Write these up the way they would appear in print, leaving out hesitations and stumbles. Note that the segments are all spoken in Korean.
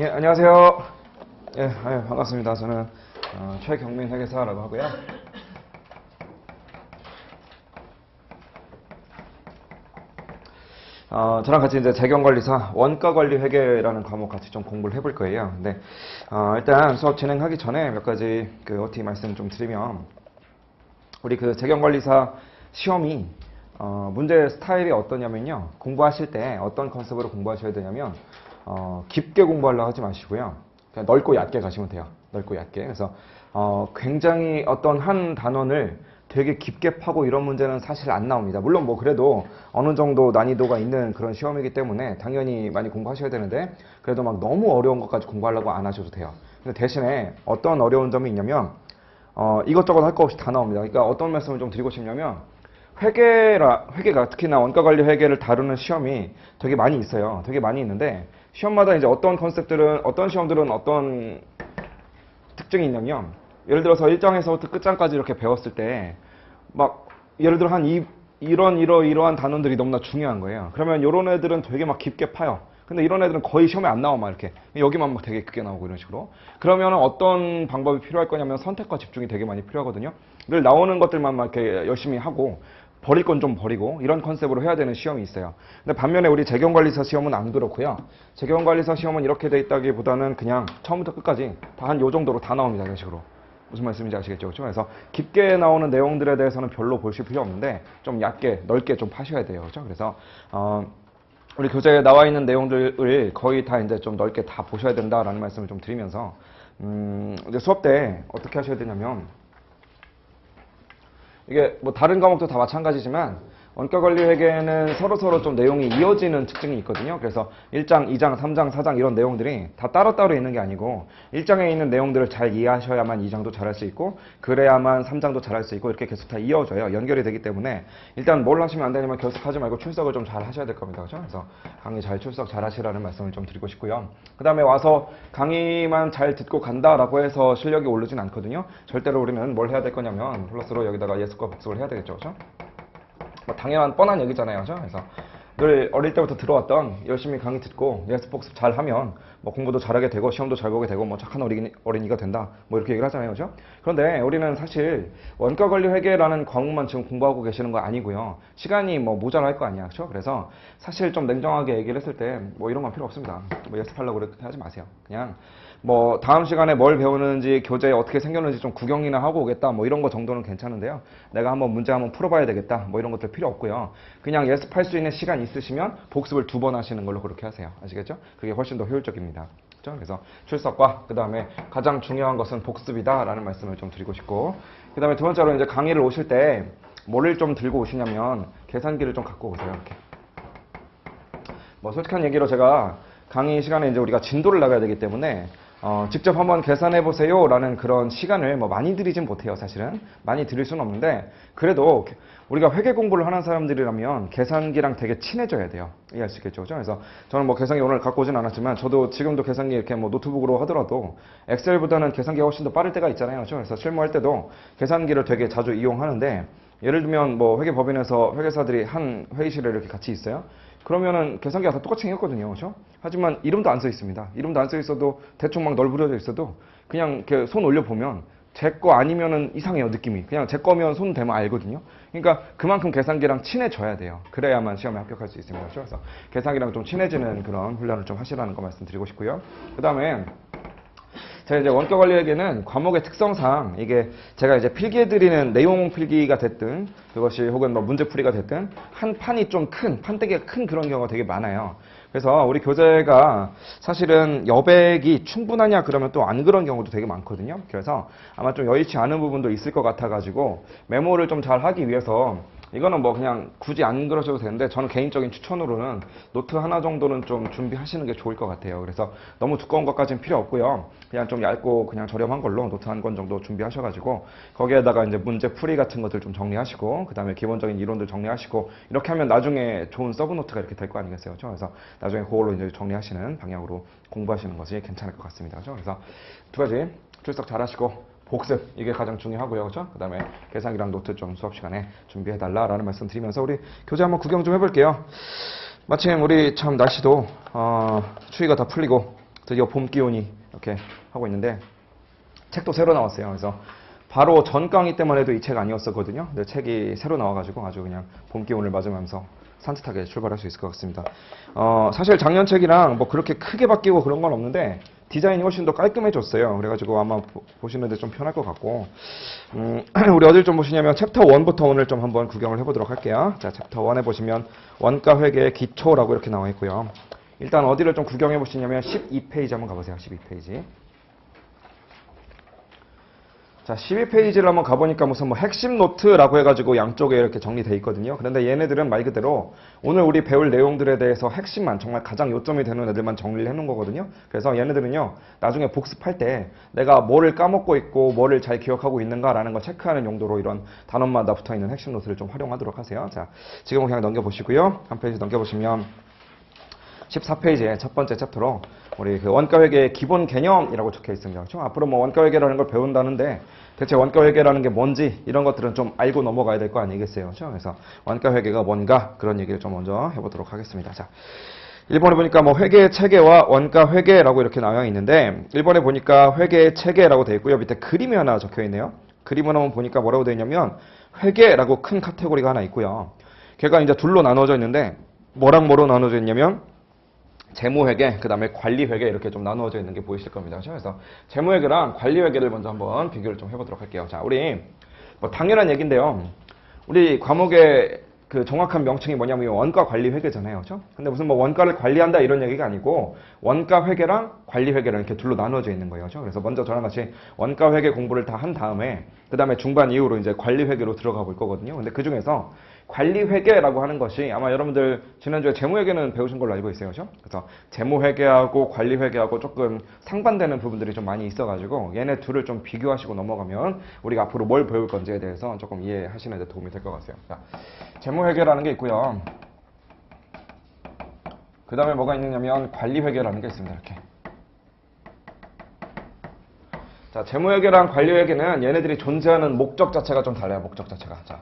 예, 안녕하세요. 예, 반갑습니다. 저는 최경민 회계사라고 하고요. 저랑 같이 이제 재경관리사 원가관리 회계라는 과목 같이 좀 공부를 해볼 거예요. 근데 일단 수업 진행하기 전에 몇 가지 OT 말씀 좀 드리면, 우리 재경관리사 시험이 문제 스타일이 어떠냐면요, 공부하실 때 어떤 컨셉으로 공부하셔야 되냐면 깊게 공부하려고 하지 마시고요, 그냥 넓고 얕게 가시면 돼요. 넓고 얕게. 그래서 굉장히 어떤 한 단원을 되게 깊게 파고 이런 문제는 사실 안 나옵니다. 물론 뭐 그래도 어느 정도 난이도가 있는 그런 시험이기 때문에 당연히 많이 공부하셔야 되는데, 그래도 막 너무 어려운 것까지 공부하려고 안 하셔도 돼요. 근데 대신에 어떤 어려운 점이 있냐면 이것저것 할 거 없이 다 나옵니다. 그러니까 어떤 말씀을 좀 드리고 싶냐면, 회계가 특히나 원가관리 회계를 다루는 시험이 되게 많이 있어요. 되게 많이 있는데, 시험마다 이제 어떤 시험들은 어떤 특징이 있냐면, 예를 들어서 1장에서부터 끝장까지 이렇게 배웠을 때 막 예를 들어 이러한 단원들이 너무나 중요한 거예요. 그러면 이런 애들은 되게 막 깊게 파요. 근데 이런 애들은 거의 시험에 안 나와. 막 이렇게 여기만 막 되게 크게 나오고 이런 식으로. 그러면 어떤 방법이 필요할 거냐면 선택과 집중이 되게 많이 필요하거든요. 늘 나오는 것들만 막 이렇게 열심히 하고 버릴 건 좀 버리고 이런 컨셉으로 해야 되는 시험이 있어요. 근데 반면에 우리 재경관리사 시험은 안 그렇고요. 재경관리사 시험은 이렇게 돼 있다기보다는 그냥 처음부터 끝까지 다 한 요 정도로 다 나옵니다. 이런 식으로. 무슨 말씀인지 아시겠죠? 그렇죠? 그래서 깊게 나오는 내용들에 대해서는 별로 보실 필요 없는데, 좀 얕게, 넓게 좀 파셔야 돼요. 그렇죠? 그래서 우리 교재에 나와 있는 내용들을 거의 다 이제 좀 넓게 다 보셔야 된다라는 말씀을 좀 드리면서, 이제 수업 때 어떻게 하셔야 되냐면, 이게 뭐 다른 과목도 다 마찬가지지만 원가관리회계는 서로 좀 내용이 이어지는 특징이 있거든요. 그래서 1장, 2장, 3장, 4장 이런 내용들이 다 따로따로 있는 게 아니고, 1장에 있는 내용들을 잘 이해하셔야만 2장도 잘할 수 있고, 그래야만 3장도 잘할 수 있고, 이렇게 계속 다 이어져요. 연결이 되기 때문에 일단 뭘 하시면 안 되냐면 결석하지 말고 출석을 좀 잘 하셔야 될 겁니다. 그렇죠? 그래서 강의 잘 출석 잘 하시라는 말씀을 좀 드리고 싶고요. 그 다음에 와서 강의만 잘 듣고 간다라고 해서 실력이 오르진 않거든요. 절대로 우리는 뭘 해야 될 거냐면 플러스로 여기다가 예습과 복습을 해야 되겠죠. 그렇죠? 뭐 당연한 뻔한 얘기잖아요. 그렇죠? 그래서 늘 어릴 때부터 들어왔던 열심히 강의 듣고 예습 복습 잘 하면 뭐 공부도 잘하게 되고 시험도 잘 보게 되고 뭐 착한 어린이가 된다, 뭐 이렇게 얘기를 하잖아요. 그렇죠? 그런데 우리는 사실 원가관리 회계라는 과목만 지금 공부하고 계시는 거 아니고요. 시간이 뭐 모자랄 거 아니야. 그렇죠? 그래서 사실 좀 냉정하게 얘기를 했을 때 뭐 이런 건 필요 없습니다. 뭐 예습하려고 그렇게 하지 마세요. 그냥 뭐 다음 시간에 뭘 배우는지, 교재에 어떻게 생겼는지 좀 구경이나 하고 오겠다, 뭐 이런 거 정도는 괜찮은데요. 내가 문제 한번 풀어봐야 되겠다, 뭐 이런 것들 필요 없고요. 그냥 예습할 수 있는 시간 있으시면 복습을 2번 하시는 걸로 그렇게 하세요. 아시겠죠? 그게 훨씬 더 효율적입니다. 그렇죠? 그래서 출석과 그 다음에 가장 중요한 것은 복습이다라는 말씀을 좀 드리고 싶고, 그 다음에 두 번째로 이제 강의를 오실 때 뭐를 좀 들고 오시냐면 계산기를 좀 갖고 오세요. 이렇게. 뭐 솔직한 얘기로 제가 강의 시간에 이제 우리가 진도를 나가야 되기 때문에 직접 한번 계산해 보세요 라는 그런 시간을 뭐 많이 드리진 못해요. 사실은 많이 드릴 수는 없는데, 그래도 우리가 회계 공부를 하는 사람들이라면 계산기랑 되게 친해져야 돼요. 이해할 수 있겠죠? 그래서 저는 뭐 계산기 오늘 갖고 오진 않았지만, 저도 지금도 계산기 이렇게 뭐 노트북으로 하더라도 엑셀보다는 계산기가 훨씬 더 빠를 때가 있잖아요. 그래서 실무할 때도 계산기를 되게 자주 이용하는데, 예를 들면 뭐 회계법인에서 회계사들이 한 회의실에 이렇게 같이 있어요. 그러면은 계산기가 다 똑같이 생겼거든요. 그렇죠? 하지만 이름도 안 써 있습니다. 이름도 안 써 있어도 대충 막 널브러져 있어도 그냥 이렇게 손 올려보면 제 거 아니면은 이상해요. 느낌이. 그냥 제 거면 손 대면 알거든요. 그러니까 그만큼 계산기랑 친해져야 돼요. 그래야만 시험에 합격할 수 있습니다. 그렇죠? 그래서 계산기랑 좀 친해지는 그런 훈련을 좀 하시라는 거 말씀드리고 싶고요. 그 다음에 제가 이제 원가관리회계는 과목의 특성상 이게 제가 이제 필기해드리는 내용 필기가 됐든, 그것이 혹은 뭐 문제풀이가 됐든, 한 판이 좀 큰, 판때기가 큰 그런 경우가 되게 많아요. 그래서 우리 교재가 사실은 여백이 충분하냐 그러면 또 안 그런 경우도 되게 많거든요. 그래서 아마 좀 여의치 않은 부분도 있을 것 같아가지고 메모를 좀 잘 하기 위해서, 이거는 뭐 그냥 굳이 안 그러셔도 되는데, 저는 개인적인 추천으로는 노트 하나 정도는 좀 준비하시는 게 좋을 것 같아요. 그래서 너무 두꺼운 것까지는 필요 없고요. 그냥 좀 얇고 그냥 저렴한 걸로 노트 한 권 정도 준비하셔가지고 거기에다가 이제 문제 풀이 같은 것들 좀 정리하시고, 그 다음에 기본적인 이론들 정리하시고, 이렇게 하면 나중에 좋은 서브 노트가 이렇게 될 거 아니겠어요. 그래서 나중에 그걸로 이제 정리하시는 방향으로 공부하시는 것이 괜찮을 것 같습니다. 그래서 두 가지 출석 잘 하시고 복습, 이게 가장 중요하고요. 그렇죠? 그 다음에 계산기랑 노트 좀 수업 시간에 준비해달라라는 말씀 드리면서 우리 교재 한번 구경 좀 해볼게요. 마침 우리 참 날씨도 추위가 다 풀리고 드디어 봄 기운이 이렇게 하고 있는데 책도 새로 나왔어요. 그래서 바로 전 강의 때만 해도 이 책 아니었었거든요. 근데 책이 새로 나와가지고 아주 그냥 봄 기운을 맞으면서 산뜻하게 출발할 수 있을 것 같습니다. 사실 작년 책이랑 뭐 그렇게 크게 바뀌고 그런 건 없는데 디자인이 훨씬 더 깔끔해졌어요. 그래가지고 아마 보시는데 좀 편할 것 같고 우리 어딜 좀 보시냐면 챕터 1부터 오늘 좀 한번 구경을 해보도록 할게요. 자, 챕터 1에 보시면 원가 회계의 기초라고 이렇게 나와 있고요. 일단 어디를 좀 구경해 보시냐면 12페이지 한번 가보세요. 12페이지. 자, 12페이지를 한번 가보니까 무슨 뭐 핵심 노트라고 해가지고 양쪽에 이렇게 정리되어 있거든요. 그런데 얘네들은 말 그대로 오늘 우리 배울 내용들에 대해서 핵심만, 정말 가장 요점이 되는 애들만 정리를 해놓은 거거든요. 그래서 얘네들은요, 나중에 복습할 때 내가 뭐를 까먹고 있고 뭐를 잘 기억하고 있는가라는 걸 체크하는 용도로 이런 단원마다 붙어있는 핵심 노트를 좀 활용하도록 하세요. 자, 지금은 그냥 넘겨보시고요. 한 페이지 넘겨보시면 14페이지의 첫 번째 챕터로 우리 그 원가회계의 기본 개념이라고 적혀 있습니다. 그렇죠? 앞으로 뭐 원가회계라는 걸 배운다는데 대체 원가회계라는 게 뭔지 이런 것들은 좀 알고 넘어가야 될 거 아니겠어요? 그렇죠? 그래서 원가회계가 뭔가 그런 얘기를 좀 먼저 해보도록 하겠습니다. 자, 1번에 보니까 뭐 회계 체계와 원가 회계라고 이렇게 나와 있는데 1번에 보니까 회계 체계라고 되어 있고요. 밑에 그림이 하나 적혀 있네요. 그림을 한번 보니까 뭐라고 되어 있냐면 회계라고 큰 카테고리가 하나 있고요. 걔가 이제 둘로 나눠져 있는데 뭐랑 뭐로 나눠져 있냐면 재무회계, 그 다음에 관리회계 이렇게 좀 나누어져 있는 게 보이실 겁니다. 그렇죠? 그래서 재무회계랑 관리회계를 먼저 한번 비교를 좀 해보도록 할게요. 자, 우리 뭐 당연한 얘기인데요. 우리 과목의 그 정확한 명칭이 뭐냐면 원가관리회계잖아요. 그렇죠? 근데 무슨 뭐 원가를 관리한다 이런 얘기가 아니고 원가회계랑 관리회계랑 이렇게 둘로 나눠져 있는 거예요. 그렇죠? 그래서 먼저 저랑 같이 원가회계 공부를 다 한 다음에 그 다음에 중반 이후로 이제 관리회계로 들어가 볼 거거든요. 근데 그 중에서 관리회계라고 하는 것이 아마 여러분들 지난주에 재무회계는 배우신 걸로 알고 있어요. 그렇죠? 그래서 재무회계하고 관리회계하고 조금 상반되는 부분들이 좀 많이 있어가지고 얘네 둘을 좀 비교하시고 넘어가면 우리가 앞으로 뭘 배울 건지에 대해서 조금 이해하시는 데 도움이 될 것 같아요. 자, 재무회계라는 게 있고요. 그 다음에 뭐가 있느냐면 관리회계라는 게 있습니다. 이렇게. 자, 재무회계랑 관리회계는 얘네들이 존재하는 목적 자체가 좀 달라요. 목적 자체가. 자,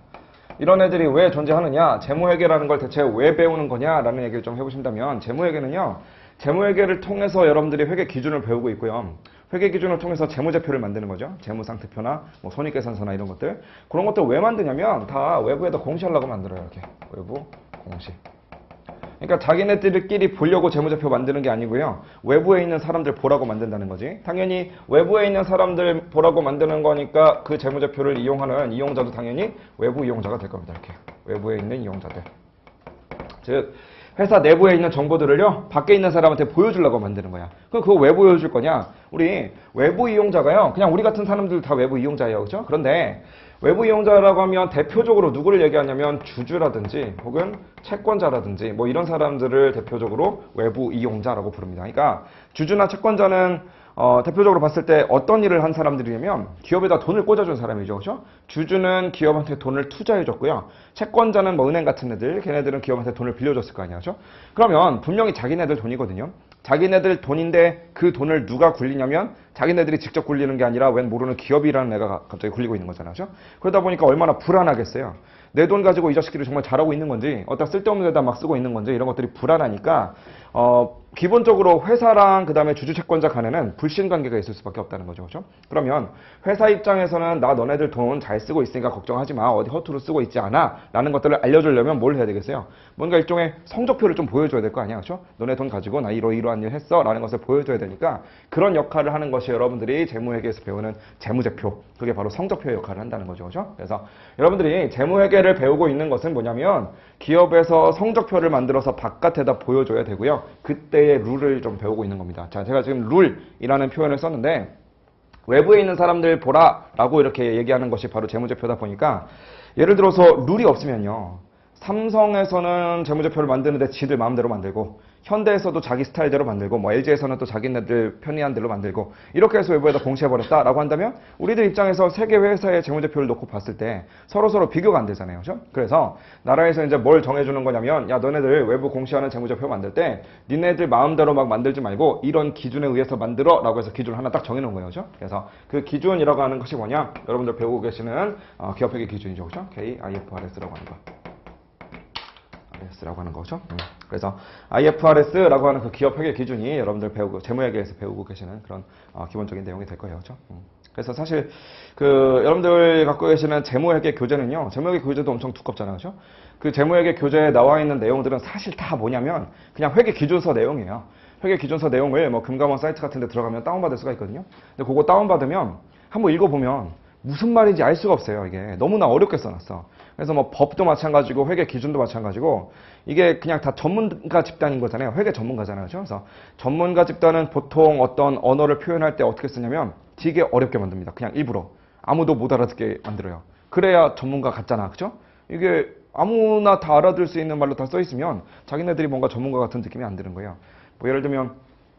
이런 애들이 왜 존재하느냐, 재무회계라는 걸 대체 왜 배우는 거냐라는 얘기를 좀 해보신다면 재무회계는요, 재무회계를 통해서 여러분들이 회계 기준을 배우고 있고요. 회계 기준을 통해서 재무제표를 만드는 거죠. 재무상태표나 뭐 손익계산서나 이런 것들. 그런 것들 왜 만드냐면 다 외부에다 공시하려고 만들어요. 이렇게 외부 공시. 그러니까 자기네들끼리 보려고 재무제표 만드는 게 아니고요. 외부에 있는 사람들 보라고 만든다는 거지. 당연히 외부에 있는 사람들 보라고 만드는 거니까 그 재무제표를 이용하는 이용자도 당연히 외부 이용자가 될 겁니다. 이렇게 외부에 있는 이용자들. 즉 회사 내부에 있는 정보들을요, 밖에 있는 사람한테 보여주려고 만드는 거야. 그럼 그거 왜 보여줄 거냐? 우리 외부 이용자가요, 그냥 우리 같은 사람들 다 외부 이용자예요. 그죠? 그런데 외부 이용자라고 하면 대표적으로 누구를 얘기하냐면 주주라든지 혹은 채권자라든지 뭐 이런 사람들을 대표적으로 외부 이용자라고 부릅니다. 그러니까 주주나 채권자는 대표적으로 봤을 때 어떤 일을 한 사람들이냐면 기업에다 돈을 꽂아준 사람이죠. 그렇죠? 주주는 기업한테 돈을 투자해줬고요. 채권자는 뭐 은행 같은 애들, 걔네들은 기업한테 돈을 빌려줬을 거 아니야. 그렇죠? 그러면 분명히 자기네들 돈이거든요. 자기네들 돈인데 그 돈을 누가 굴리냐면 자기네들이 직접 굴리는 게 아니라 웬 모르는 기업이라는 애가 갑자기 굴리고 있는 거잖아요. 그렇죠? 그러다 보니까 얼마나 불안하겠어요. 내 돈 가지고 이 자식들이 정말 잘하고 있는 건지 어디다 쓸데없는 데다 막 쓰고 있는 건지 이런 것들이 불안하니까 기본적으로 회사랑 그 다음에 주주채권자 간에는 불신관계가 있을 수밖에 없다는 거죠. 그렇죠? 그러면 회사 입장에서는 나 너네들 돈 잘 쓰고 있으니까 걱정하지 마. 어디 허투루 쓰고 있지 않아. 라는 것들을 알려주려면 뭘 해야 되겠어요? 뭔가 일종의 성적표를 좀 보여줘야 될 거 아니야. 그렇죠? 너네 돈 가지고 나 이러이러한 일 했어. 라는 것을 보여줘야 되니까 그런 역할을 하는 것이 여러분들이 재무회계에서 배우는 재무제표. 그게 바로 성적표의 역할을 한다는 거죠. 그렇죠? 그래서 여러분들이 재무회계를 배우고 있는 것은 뭐냐면 기업에서 성적표를 만들어서 바깥에다 보여줘야 되고요. 그때의 룰을 좀 배우고 있는 겁니다. 자, 제가 지금 룰이라는 표현을 썼는데 외부에 있는 사람들 보라라고 이렇게 얘기하는 것이 바로 재무제표다 보니까 예를 들어서 룰이 없으면요. 삼성에서는 재무제표를 만드는데 지들 마음대로 만들고 현대에서도 자기 스타일대로 만들고 뭐 LG에서는 또 자기네들 편리한 대로 만들고 이렇게 해서 외부에다 공시해버렸다라고 한다면 우리들 입장에서 세계 회사의 재무제표를 놓고 봤을 때 서로 비교가 안 되잖아요. 그렇죠? 그래서 나라에서 이제 뭘 정해주는 거냐면 야 너네들 외부 공시하는 재무제표 만들 때 니네들 마음대로 막 만들지 말고 이런 기준에 의해서 만들어 라고 해서 기준을 하나 딱 정해놓은 거예요. 그렇죠? 그래서 그 기준이라고 하는 것이 뭐냐? 여러분들 배우고 계시는 기업회계 기준이죠. 그렇죠? KIFRS라고 하는 거. IFRS라고 하는 거죠. 그래서 IFRS라고 하는 그 기업 회계 기준이 여러분들 배우고 재무회계에서 배우고 계시는 그런 기본적인 내용이 될 거예요. 그렇죠? 그래서 사실 그 여러분들 갖고 계시는 재무회계 교재는요. 재무회계 교재도 엄청 두껍잖아요. 그렇죠? 그 재무회계 교재에 나와 있는 내용들은 사실 다 뭐냐면 그냥 회계 기준서 내용이에요. 회계 기준서 내용을 뭐 금감원 사이트 같은 데 들어가면 다운받을 수가 있거든요. 근데 그거 다운받으면 한번 읽어보면 무슨 말인지 알 수가 없어요. 이게 너무나 어렵게 써놨어. 그래서 뭐 법도 마찬가지고 회계 기준도 마찬가지고 이게 그냥 다 전문가 집단인 거잖아요. 회계 전문가잖아요. 그렇죠? 그래서 전문가 집단은 보통 어떤 언어를 표현할 때 어떻게 쓰냐면 되게 어렵게 만듭니다. 그냥 일부러 아무도 못 알아듣게 만들어요. 그래야 전문가 같잖아. 그렇죠? 이게 아무나 다 알아들 수 있는 말로 다 써 있으면 자기네들이 뭔가 전문가 같은 느낌이 안 드는 거예요. 뭐 예를 들면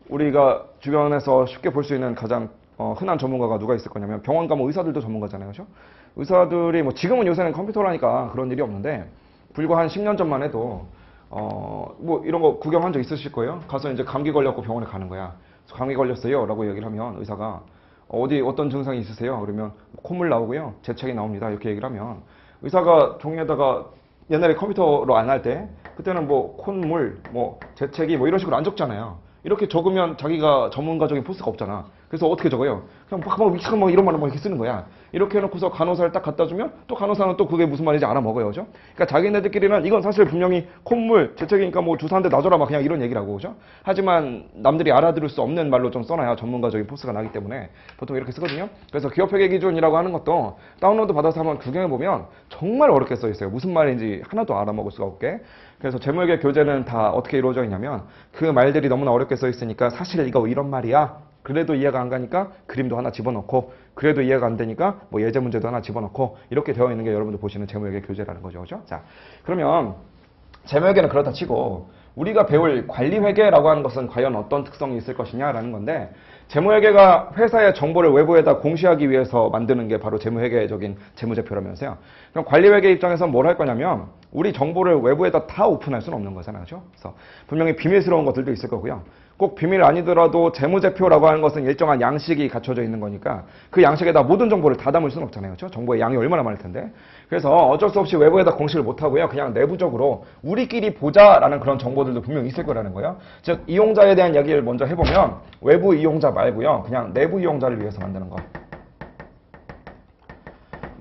우리가 주변에서 쉽게 볼 수 있는 가장 흔한 전문가가 누가 있을 거냐면 병원 가면 의사들도 전문가잖아요. 그렇죠? 의사들이 뭐 지금은 요새는 컴퓨터라니까 그런 일이 없는데 불과 한 10년 전만 해도 뭐 이런 거 구경한 적 있으실 거예요. 가서 이제 감기 걸렸고 병원에 가는 거야. 감기 걸렸어요 라고 얘기를 하면 의사가 어떤 증상이 있으세요? 그러면 콧물 나오고요. 재채기 나옵니다. 이렇게 얘기를 하면 의사가 종이에다가 옛날에 컴퓨터로 안 할 때 그때는 뭐 콧물, 뭐 재채기 뭐 이런 식으로 안 적잖아요. 이렇게 적으면 자기가 전문가적인 포스가 없잖아. 그래서 어떻게 적어요? 그냥 막 이런 말을 막 이렇게 쓰는 거야. 이렇게 해놓고서 간호사를 딱 갖다 주면 또 간호사는 또 그게 무슨 말인지 알아먹어요. 그죠? 그러니까 자기네들끼리는 이건 사실 분명히 콧물, 재채기니까 뭐 주사 한 대 놔줘라 막 그냥 이런 얘기라고. 그죠? 하지만 남들이 알아들을 수 없는 말로 좀 써놔야 전문가적인 포스가 나기 때문에 보통 이렇게 쓰거든요. 그래서 기업회계 기준이라고 하는 것도 다운로드 받아서 한번 구경해보면 정말 어렵게 써 있어요. 무슨 말인지 하나도 알아먹을 수가 없게. 그래서 재무회계 교재는 다 어떻게 이루어져 있냐면 그 말들이 너무나 어렵게 써 있으니까 사실 이거 이런 말이야. 그래도 이해가 안 가니까 그림도 하나 집어넣고 그래도 이해가 안 되니까 뭐 예제 문제도 하나 집어넣고 이렇게 되어 있는 게 여러분들 보시는 재무회계 교재라는 거죠. 그죠? 자, 그러면 재무회계는 그렇다 치고 우리가 배울 관리회계라고 하는 것은 과연 어떤 특성이 있을 것이냐라는 건데 재무회계가 회사의 정보를 외부에다 공시하기 위해서 만드는 게 바로 재무회계적인 재무제표라면서요. 그럼 관리회계 입장에서는 뭘 할 거냐면 우리 정보를 외부에다 다 오픈할 수는 없는 거잖아요. 그렇죠? 그래서 분명히 비밀스러운 것들도 있을 거고요. 꼭 비밀 아니더라도 재무제표라고 하는 것은 일정한 양식이 갖춰져 있는 거니까 그 양식에다 모든 정보를 다 담을 수는 없잖아요. 그렇죠? 정보의 양이 얼마나 많을 텐데. 그래서 어쩔 수 없이 외부에다 공시를 못 하고요. 그냥 내부적으로 우리끼리 보자라는 그런 정보들도 분명히 있을 거라는 거예요. 즉 이용자에 대한 이야기를 먼저 해보면 외부 이용자 말고요. 그냥 내부 이용자를 위해서 만드는 거.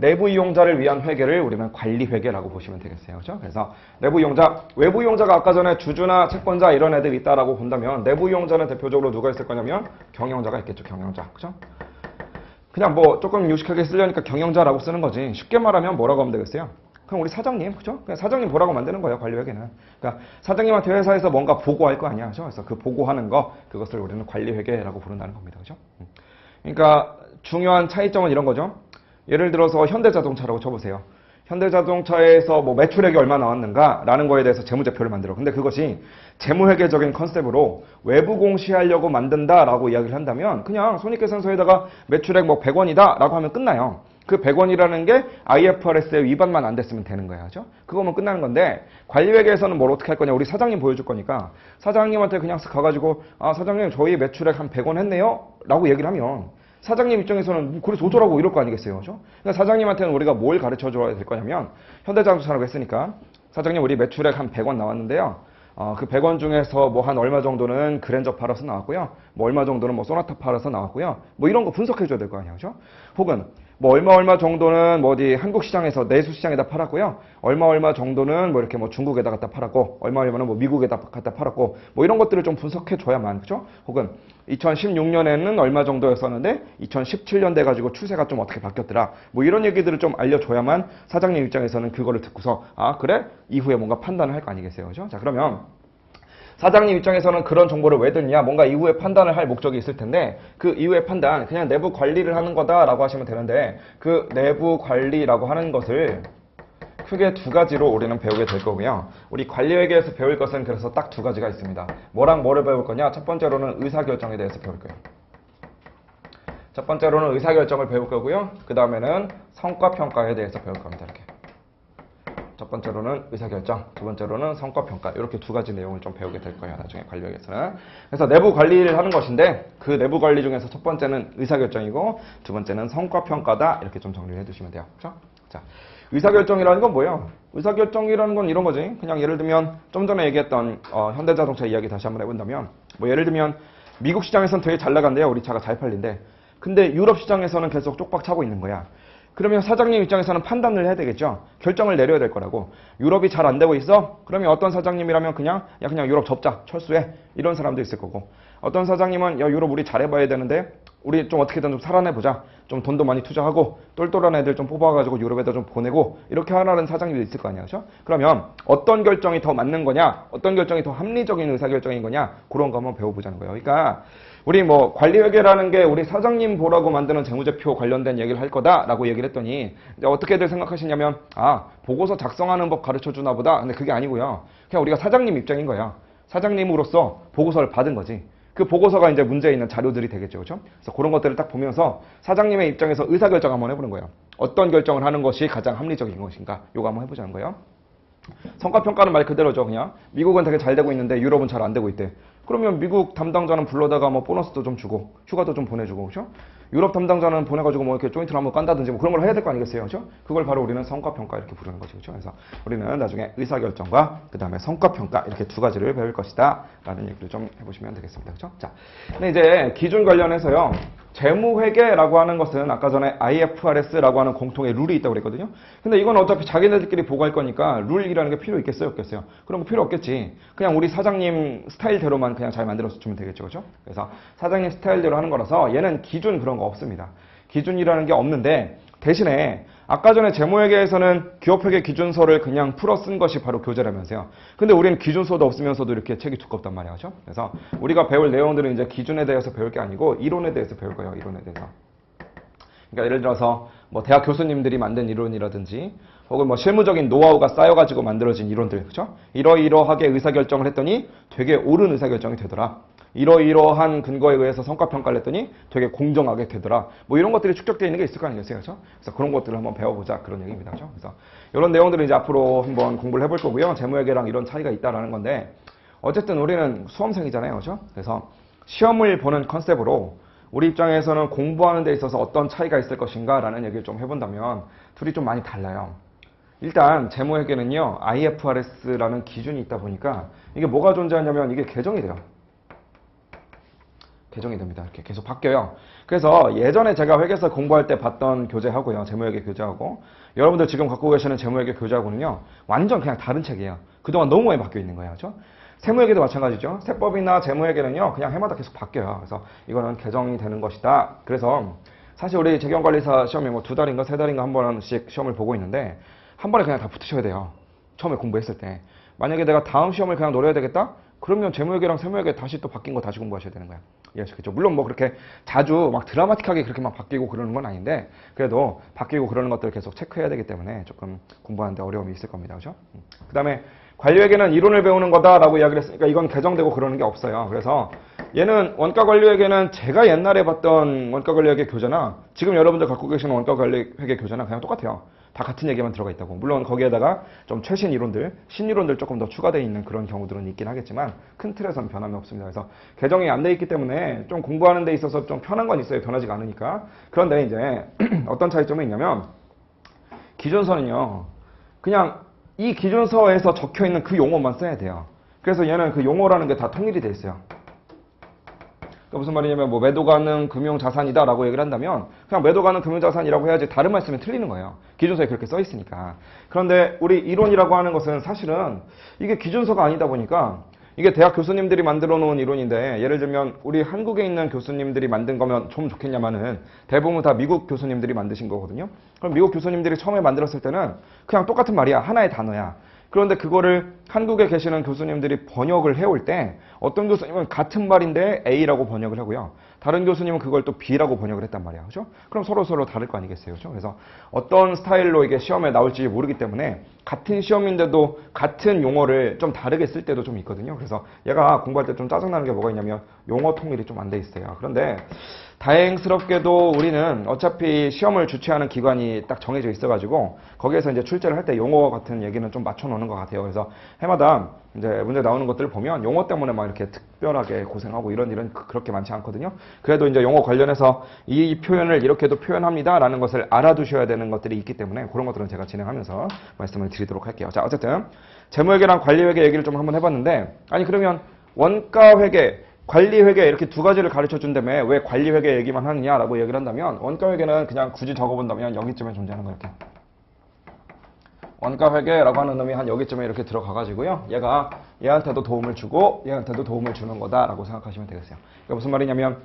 내부 이용자를 위한 회계를 우리는 관리회계라고 보시면 되겠어요. 그렇죠? 그래서 내부 이용자, 외부 이용자가 아까 전에 주주나 채권자 이런 애들이 있다라고 본다면 내부 이용자는 대표적으로 누가 있을 거냐면 경영자가 있겠죠. 경영자. 그렇죠? 그냥 뭐 조금 유식하게 쓰려니까 경영자라고 쓰는 거지. 쉽게 말하면 뭐라고 하면 되겠어요? 그럼 우리 사장님, 그죠? 그냥 사장님 보라고 만드는 거예요, 관리회계는. 그러니까 사장님한테 회사에서 뭔가 보고할 거 아니야, 그죠? 그래서 그 보고하는 거, 그것을 우리는 관리회계라고 부른다는 겁니다, 그죠? 그러니까 중요한 차이점은 이런 거죠. 예를 들어서 현대자동차라고 쳐보세요. 현대자동차에서 뭐 매출액이 얼마 나왔는가라는 거에 대해서 재무제표를 만들어. 근데 그것이 재무회계적인 컨셉으로 외부 공시하려고 만든다라고 이야기를 한다면 그냥 손익계산서에다가 매출액 뭐 100원이다 라고 하면 끝나요. 그 100원이라는 게 IFRS에 위반만 안 됐으면 되는 거야. 그죠? 그거면 끝나는 건데 관리회계에서는 뭘 어떻게 할 거냐. 우리 사장님 보여줄 거니까 사장님한테 그냥 쓱 가가지고 아 사장님 저희 매출액 한 100원 했네요 라고 얘기를 하면 사장님 입장에서는 그래서 어쩌라고 이럴 거 아니겠어요. 그죠? 그러니까 사장님한테는 우리가 뭘 가르쳐 줘야 될 거냐면 현대자동차라고 했으니까 사장님 우리 매출액 한 100원 나왔는데요. 그 100원 중에서 뭐 한 얼마 정도는 그랜저 팔아서 나왔고요. 뭐 얼마 정도는 뭐 소나타 팔아서 나왔고요. 뭐 이런 거 분석해 줘야 될 거 아니에요. 그죠? 혹은 뭐 얼마 정도는 뭐 어디 한국 시장에서 내수 시장에다 팔았고요. 얼마 정도는 뭐 이렇게 뭐 중국에다 갖다 팔았고 얼마는 뭐 미국에다 갖다 팔았고 뭐 이런 것들을 좀 분석해 줘야만 그죠? 혹은 2016년에는 얼마 정도였었는데 2017년 돼 가지고 추세가 좀 어떻게 바뀌었더라. 뭐 이런 얘기들을 좀 알려줘야만 사장님 입장에서는 그거를 듣고서 아 그래? 이후에 뭔가 판단을 할 거 아니겠어요. 그죠? 자 그러면 사장님 입장에서는 그런 정보를 왜 듣냐? 뭔가 이후에 판단을 할 목적이 있을 텐데 그 이후의 판단, 그냥 내부 관리를 하는 거다라고 하시면 되는데 그 내부 관리라고 하는 것을 크게 두 가지로 우리는 배우게 될 거고요. 우리 관리회계에서 배울 것은 그래서 딱 두 가지가 있습니다. 뭐랑 뭐를 배울 거냐? 첫 번째로는 의사결정에 대해서 배울 거예요. 첫 번째로는 의사결정을 배울 거고요. 그 다음에는 성과평가에 대해서 배울 겁니다. 이렇게. 첫 번째로는 의사결정, 두 번째로는 성과평가 이렇게 두 가지 내용을 좀 배우게 될 거예요. 나중에 관리회계에서는. 그래서 내부 관리를 하는 것인데 그 내부 관리 중에서 첫 번째는 의사결정이고 두 번째는 성과평가다 이렇게 좀 정리를 해두시면 돼요. 그렇죠? 자, 의사결정이라는 건 뭐예요? 의사결정이라는 건 이런 거지. 그냥 예를 들면 좀 전에 얘기했던 현대자동차 이야기 다시 한번 해본다면 뭐 예를 들면 미국 시장에서는 되게 잘 나간대요. 우리 차가 잘 팔린대. 근데 유럽 시장에서는 계속 쪽박 차고 있는 거야. 그러면 사장님 입장에서는 판단을 해야 되겠죠. 결정을 내려야 될 거라고. 유럽이 잘 안 되고 있어? 그러면 어떤 사장님이라면 그냥 유럽 접자. 철수해. 이런 사람도 있을 거고. 어떤 사장님은 야 유럽 우리 잘해봐야 되는데 우리 좀 어떻게든 좀 살아내보자. 좀 돈도 많이 투자하고 똘똘한 애들 좀 뽑아가지고 유럽에다 좀 보내고 이렇게 하라는 사장님도 있을 거 아니야. 그렇죠? 그러면 어떤 결정이 더 맞는 거냐? 어떤 결정이 더 합리적인 의사결정인 거냐? 그런 거 한번 배워보자는 거예요. 그러니까 우리 뭐 관리회계라는 게 우리 사장님 보라고 만드는 재무제표 관련된 얘기를 할 거다라고 얘기를 했더니 이제 어떻게들 생각하시냐면 보고서 작성하는 법 가르쳐 주나 보다. 근데 그게 아니고요. 그냥 우리가 사장님 입장인 거야. 사장님으로서 보고서를 받은 거지. 그 보고서가 이제 문제 있는 자료들이 되겠죠. 그렇죠? 그래서 그런 것들을 딱 보면서 사장님의 입장에서 의사결정 한번 해보는 거예요. 어떤 결정을 하는 것이 가장 합리적인 것인가. 요거 한번 해보자는 거예요. 성과평가는 말 그대로죠. 그냥 미국은 되게 잘 되고 있는데 유럽은 잘 안 되고 있대. 그러면 미국 담당자는 불러다가 뭐 보너스도 좀 주고 휴가도 좀 보내주고 그렇죠? 유럽 담당자는 보내가지고 뭐 이렇게 조인트를 한번 깐다든지 뭐 그런 걸 해야 될 거 아니겠어요. 그렇죠? 그걸 바로 우리는 성과평가 이렇게 부르는 거죠. 그렇죠? 그래서 우리는 나중에 의사결정과 그 다음에 성과평가 이렇게 두 가지를 배울 것이다 라는 얘기를 좀 해보시면 되겠습니다. 그렇죠? 자, 근데 이제 기준 관련해서요. 재무회계라고 하는 것은 아까 전에 IFRS라고 하는 공통의 룰이 있다고 그랬거든요. 근데 이건 어차피 자기네들끼리 보고할 거니까 룰이라는 게 필요 있겠어요? 없겠어요? 그런 거 필요 없겠지. 그냥 우리 사장님 스타일대로만 그냥 잘 만들어서 주면 되겠죠. 그렇죠? 그래서 사장님 스타일대로 하는 거라서 얘는 기준 그런 거 없습니다. 기준이라는 게 없는데 대신에 아까 전에 재무회계에서는 기업회계 기준서를 그냥 풀어 쓴 것이 바로 교재라면서요. 근데 우리는 기준서도 없으면서도 이렇게 책이 두껍단 말이야. 그렇죠? 그래서 우리가 배울 내용들은 이제 기준에 대해서 배울 게 아니고 이론에 대해서 배울 거예요. 이론에 대해서. 그러니까 예를 들어서 뭐 대학 교수님들이 만든 이론이라든지 혹은 뭐 실무적인 노하우가 쌓여가지고 만들어진 이론들. 그렇죠? 이러이러하게 의사결정을 했더니 되게 옳은 의사결정이 되더라. 이러이러한 근거에 의해서 성과평가를 했더니 되게 공정하게 되더라. 뭐 이런 것들이 축적되어 있는 게 있을 거 아니겠어요? 그렇죠? 그래서 그런 것들을 한번 배워보자. 그런 얘기입니다. 그렇죠? 그래서 이런 내용들을 이제 앞으로 한번 공부를 해볼 거고요. 재무회계랑 이런 차이가 있다라는 건데 어쨌든 우리는 수험생이잖아요. 그렇죠? 그래서 시험을 보는 컨셉으로 우리 입장에서는 공부하는 데 있어서 어떤 차이가 있을 것인가 라는 얘기를 좀 해본다면 둘이 좀 많이 달라요. 일단 재무회계는요. IFRS라는 기준이 있다 보니까 이게 뭐가 존재하냐면 이게 개정이 돼요. 개정이 됩니다. 이렇게 계속 바뀌어요. 그래서 예전에 제가 회계사 공부할 때 봤던 교재하고요. 재무회계 교재하고 여러분들 지금 갖고 계시는 재무회계 교재하고는요. 완전 그냥 다른 책이에요. 그동안 너무 많이 바뀌어 있는 거예요. 그렇죠? 세무회계도 마찬가지죠. 세법이나 재무회계는요. 그냥 해마다 계속 바뀌어요. 그래서 이거는 개정이 되는 것이다. 그래서 사실 우리 재경관리사 시험이 뭐 2달인가 3달인가 한 번씩 시험을 보고 있는데 한 번에 그냥 다 붙으셔야 돼요. 처음에 공부했을 때. 만약에 내가 다음 시험을 그냥 노려야 되겠다? 그러면 재무회계랑 세무회계 다시 또 바뀐 거 다시 공부하셔야 되는 거야. 이해하시겠죠? 물론 뭐 그렇게 자주 막 드라마틱하게 그렇게 막 바뀌고 그러는 건 아닌데 그래도 바뀌고 그러는 것들을 계속 체크해야 되기 때문에 조금 공부하는데 어려움이 있을 겁니다. 그죠? 그 다음에 관리회계는 이론을 배우는 거다라고 이야기를 했으니까 이건 개정되고 그러는 게 없어요. 그래서 얘는 원가관리회계는 제가 옛날에 봤던 원가관리회계 교재나 지금 여러분들 갖고 계시는 원가관리회계 교재나 그냥 똑같아요. 다 같은 얘기만 들어가 있다고. 물론 거기에다가 좀 최신 이론들, 신이론들 조금 더 추가되어 있는 그런 경우들은 있긴 하겠지만 큰 틀에서는 변함이 없습니다. 그래서 개정이 안 돼 있기 때문에 좀 공부하는 데 있어서 좀 편한 건 있어요. 변하지가 않으니까. 그런데 이제 어떤 차이점이 있냐면 기준서는요. 그냥 이 기준서에서 적혀 있는 그 용어만 써야 돼요. 그래서 얘는 그 용어라는 게 다 통일이 돼 있어요. 그러니까 무슨 말이냐면 뭐 매도 가능 금융자산이다 라고 얘기를 한다면 그냥 매도 가능 금융자산이라고 해야지 다른 말 쓰면 틀리는 거예요. 기준서에 그렇게 써 있으니까. 그런데 우리 이론이라고 하는 것은 사실은 이게 기준서가 아니다 보니까 이게 대학 교수님들이 만들어 놓은 이론인데 예를 들면 우리 한국에 있는 교수님들이 만든 거면 좀 좋겠냐마는 대부분 다 미국 교수님들이 만드신 거거든요. 그럼 미국 교수님들이 처음에 만들었을 때는 그냥 똑같은 말이야. 하나의 단어야. 그런데 그거를 한국에 계시는 교수님들이 번역을 해올 때 어떤 교수님은 같은 말인데 A라고 번역을 하고요. 다른 교수님은 그걸 또 B라고 번역을 했단 말이야. 그죠? 그럼 서로 다를 거 아니겠어요. 그죠? 그래서 어떤 스타일로 이게 시험에 나올지 모르기 때문에 같은 시험인데도 같은 용어를 좀 다르게 쓸 때도 좀 있거든요. 그래서 얘가 공부할 때 좀 짜증나는 게 뭐가 있냐면 용어 통일이 좀 안 돼 있어요. 그런데 다행스럽게도 우리는 어차피 시험을 주최하는 기관이 딱 정해져 있어가지고 거기에서 이제 출제를 할 때 용어 같은 얘기는 좀 맞춰놓는 것 같아요. 그래서 해마다 이제 문제 나오는 것들을 보면 용어 때문에 막 이렇게 특별하게 고생하고 이런 일은 그렇게 많지 않거든요. 그래도 이제 용어 관련해서 이 표현을 이렇게도 표현합니다라는 것을 알아두셔야 되는 것들이 있기 때문에 그런 것들은 제가 진행하면서 말씀을 드리도록 할게요. 자, 어쨌든 재무회계랑 관리회계 얘기를 좀 한번 해봤는데, 아니 그러면 원가회계, 관리회계 이렇게 두 가지를 가르쳐 준다며 왜 관리회계 얘기만 하느냐라고 얘기를 한다면, 원가회계는 그냥 굳이 적어본다면 여기쯤에 존재하는 거예요. 이렇게. 원가회계라고 하는 놈이 한 여기쯤에 이렇게 들어가가지고요. 얘가 얘한테도 도움을 주고 얘한테도 도움을 주는 거다라고 생각하시면 되겠어요. 그러니까 무슨 말이냐면,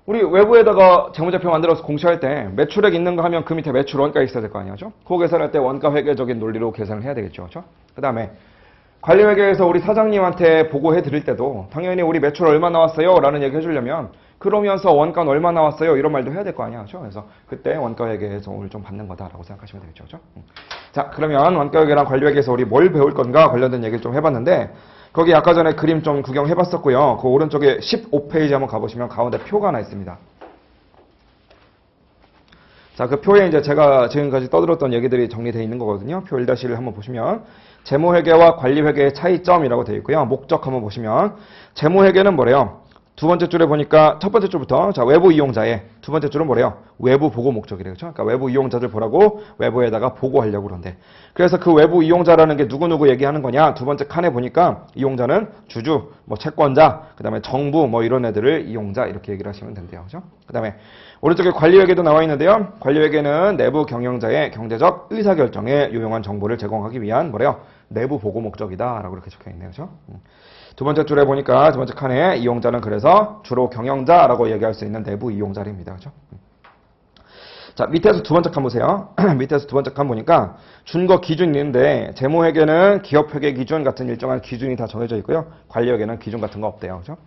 우리 외부에다가 재무제표 만들어서 공시할 때 매출액 있는 거 하면 그 밑에 매출 원가 있어야 될 거 아니에요. 그죠? 그거 계산할 때 원가 회계적인 논리로 계산을 해야 되겠죠. 그죠? 그 다음에 관리회계에서 우리 사장님한테 보고해 드릴 때도 당연히 우리 매출 얼마 나왔어요? 라는 얘기 해주려면 그러면서 원가는 얼마 나왔어요? 이런 말도 해야 될 거 아니야. 그죠? 그래서 그때 원가회계에서 오늘 좀 받는 거다라고 생각하시면 되겠죠. 그죠? 자, 그러면 원가회계랑 관리회계에서 우리 뭘 배울 건가 관련된 얘기를 좀 해봤는데, 거기 아까 전에 그림 좀 구경해봤었고요. 그 오른쪽에 15페이지 한번 가보시면 가운데 표가 하나 있습니다. 자, 그 표에 이제 제가 지금까지 떠들었던 얘기들이 정리되어 있는 거거든요. 표 1-1을 한번 보시면 재무회계와 관리회계의 차이점이라고 되어 있고요. 목적 한번 보시면 재무회계는 뭐래요? 두 번째 줄에 보니까 첫 번째 줄부터 자, 외부 이용자의 두 번째 줄은 뭐래요? 외부 보고 목적이래요. 그렇죠? 그러니까 외부 이용자들 보라고 외부에다가 보고하려고 그런데, 그래서 그 외부 이용자라는 게 누구누구 얘기하는 거냐? 두 번째 칸에 보니까 이용자는 주주, 뭐 채권자, 그다음에 정부 뭐 이런 애들을 이용자 이렇게 얘기를 하시면 된대요. 그렇죠? 그다음에 오른쪽에 관리회계도 나와 있는데요. 관리회계는 내부 경영자의 경제적 의사결정에 유용한 정보를 제공하기 위한 뭐래요? 내부 보고 목적이다라고 이렇게 적혀 있네요. 그렇죠? 두 번째 줄에 보니까 두 번째 칸에 이용자는 그래서 주로 경영자라고 얘기할 수 있는 내부 이용자입니다. 그렇죠? 자, 밑에서 두 번째 칸 보세요. 밑에서 두 번째 칸 보니까 준거 기준이 있는데 재무회계는 기업회계 기준 같은 일정한 기준이 다 정해져 있고요. 관리회계는 기준 같은 거 없대요. 그렇죠?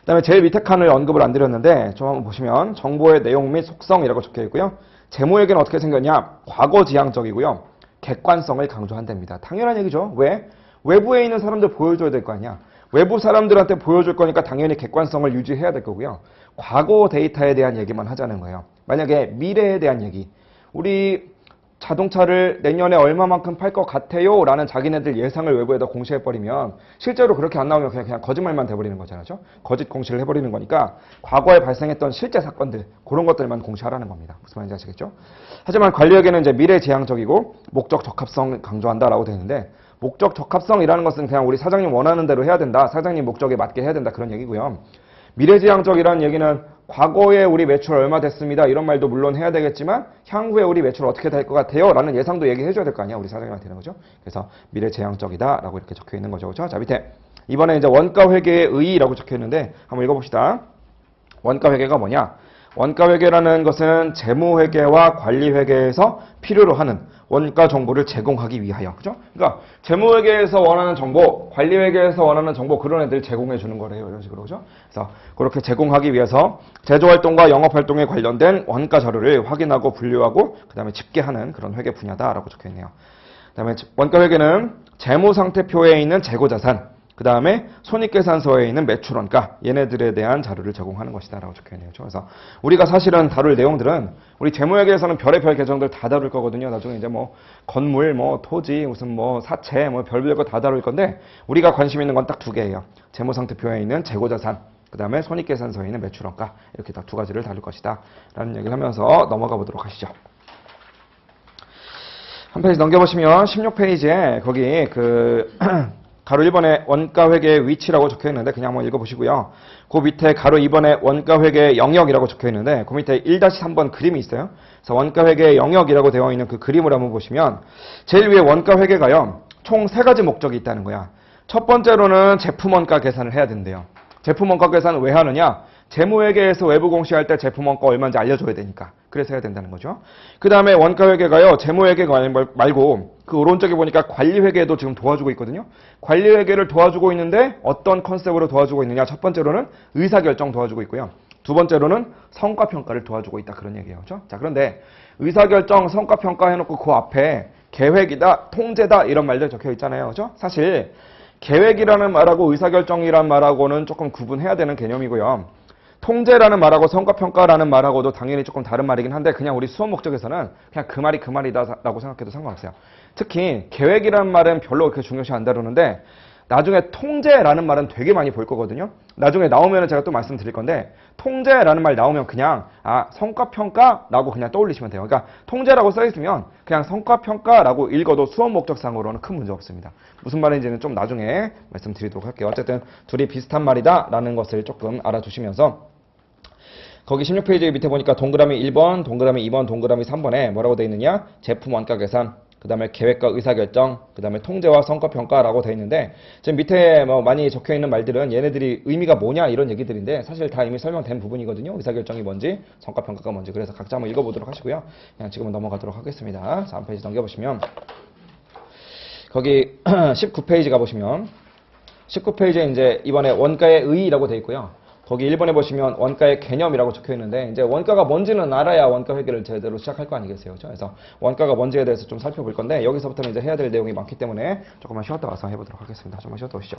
그다음에 제일 밑에 칸을 언급을 안 드렸는데 좀 한번 보시면 정보의 내용 및 속성이라고 적혀 있고요. 재무회계는 어떻게 생겼냐? 과거지향적이고요. 객관성을 강조한답니다. 당연한 얘기죠. 왜? 외부에 있는 사람들 보여줘야 될 거 아니야. 외부 사람들한테 보여줄 거니까 당연히 객관성을 유지해야 될 거고요. 과거 데이터에 대한 얘기만 하자는 거예요. 만약에 미래에 대한 얘기, 우리 자동차를 내년에 얼마만큼 팔 것 같아요? 라는 자기네들 예상을 외부에다 공시해버리면 실제로 그렇게 안 나오면 그냥 거짓말만 돼버리는 거잖아요. 거짓 공시를 해버리는 거니까 과거에 발생했던 실제 사건들, 그런 것들만 공시하라는 겁니다. 무슨 말인지 아시겠죠? 하지만 관리회계는 이제 미래지향적이고 목적 적합성을 강조한다라고 되어 있는데, 목적 적합성이라는 것은 그냥 우리 사장님 원하는 대로 해야 된다, 사장님 목적에 맞게 해야 된다, 그런 얘기고요. 미래지향적이라는 얘기는 과거에 우리 매출 얼마 됐습니다 이런 말도 물론 해야 되겠지만 향후에 우리 매출 어떻게 될 것 같아요 라는 예상도 얘기해 줘야 될 거 아니야, 우리 사장님한테는. 거죠. 그래서 미래지향적이다 라고 이렇게 적혀 있는 거죠. 그렇죠? 자, 밑에 이번에 이제 원가회계의 의의라고 적혀 있는데 한번 읽어봅시다. 원가회계가 뭐냐? 원가회계라는 것은 재무회계와 관리회계에서 필요로 하는 원가 정보를 제공하기 위하여. 그죠? 그러니까 재무회계에서 원하는 정보, 관리회계에서 원하는 정보, 그런 애들 제공해 주는 거래요. 이런 식으로. 그죠? 그래서 그렇게 제공하기 위해서 제조활동과 영업활동에 관련된 원가 자료를 확인하고 분류하고 그다음에 집계하는 그런 회계 분야다라고 적혀 있네요. 그다음에 원가회계는 재무상태표에 있는 재고자산, 그 다음에 손익계산서에 있는 매출원가, 얘네들에 대한 자료를 제공하는 것이다 라고 적혀있네요. 그래서 우리가 사실은 다룰 내용들은 우리 재무회계에서는 별의 별 계정들 다 다룰 거거든요. 나중에 이제 뭐 건물, 뭐 토지, 무슨 뭐 사채, 뭐 별별 거 다 다룰 건데 우리가 관심 있는 건 딱 두 개예요. 재무상태표에 있는 재고자산, 그 다음에 손익계산서에 있는 매출원가, 이렇게 딱 두 가지를 다룰 것이다 라는 얘기를 하면서 넘어가 보도록 하시죠. 한 페이지 넘겨보시면 16페이지에 거기 가로 1번에 원가회계의 위치라고 적혀있는데 그냥 한번 읽어보시고요. 그 밑에 가로 2번에 원가회계의 영역이라고 적혀있는데 그 밑에 1-3번 그림이 있어요. 그래서 원가회계의 영역이라고 되어 있는 그 그림을 한번 보시면 제일 위에 원가회계가요. 총 3가지 목적이 있다는 거야. 첫 번째로는 제품원가 계산을 해야 된대요. 제품원가 계산을 왜 하느냐? 재무회계에서 외부 공시할 때 제품원가 얼마인지 알려줘야 되니까. 그래서 해야 된다는 거죠. 그 다음에 원가회계가요. 재무회계가 말고 그 오른쪽에 보니까 관리회계도 지금 도와주고 있거든요. 관리회계를 도와주고 있는데 어떤 컨셉으로 도와주고 있느냐. 첫 번째로는 의사결정 도와주고 있고요. 두 번째로는 성과평가를 도와주고 있다. 그런 얘기예요. 그렇죠? 자, 그런데 의사결정, 성과평가 해놓고 그 앞에 계획이다, 통제다 이런 말들 적혀 있잖아요. 그렇죠? 사실 계획이라는 말하고 의사결정이라는 말하고는 조금 구분해야 되는 개념이고요. 통제라는 말하고 성과평가라는 말하고도 당연히 조금 다른 말이긴 한데 그냥 우리 수업 목적에서는 그냥 그 말이 그 말이다라고 생각해도 상관없어요. 특히 계획이라는 말은 별로 그렇게 중요시 안 다루는데 나중에 통제라는 말은 되게 많이 볼 거거든요. 나중에 나오면 제가 또 말씀드릴 건데 통제라는 말 나오면 그냥 성과평가라고 그냥 떠올리시면 돼요. 그러니까 통제라고 써 있으면 그냥 성과평가라고 읽어도 수업 목적상으로는 큰 문제 없습니다. 무슨 말인지는 좀 나중에 말씀드리도록 할게요. 어쨌든 둘이 비슷한 말이다라는 것을 조금 알아두시면서 거기 16페이지 밑에 보니까 동그라미 1번, 동그라미 2번, 동그라미 3번에 뭐라고 되어 있느냐? 제품 원가 계산, 그 다음에 계획과 의사결정, 그 다음에 통제와 성과평가라고 되어 있는데 지금 밑에 뭐 많이 적혀 있는 말들은 얘네들이 의미가 뭐냐 이런 얘기들인데 사실 다 이미 설명된 부분이거든요. 의사결정이 뭔지, 성과평가가 뭔지. 그래서 각자 한번 읽어보도록 하시고요. 그냥 지금은 넘어가도록 하겠습니다. 3페이지 넘겨보시면 거기 19페이지 가보시면 19페이지에 이제 이번에 원가의 의의라고 되어 있고요. 거기 1번에 보시면 원가의 개념이라고 적혀 있는데 이제 원가가 뭔지는 알아야 원가 회계를 제대로 시작할 거 아니겠어요. 그렇죠? 그래서 원가가 뭔지에 대해서 좀 살펴볼 건데 여기서부터는 이제 해야 될 내용이 많기 때문에 조금만 쉬었다 와서 해보도록 하겠습니다. 좀만 쉬었다 오시죠.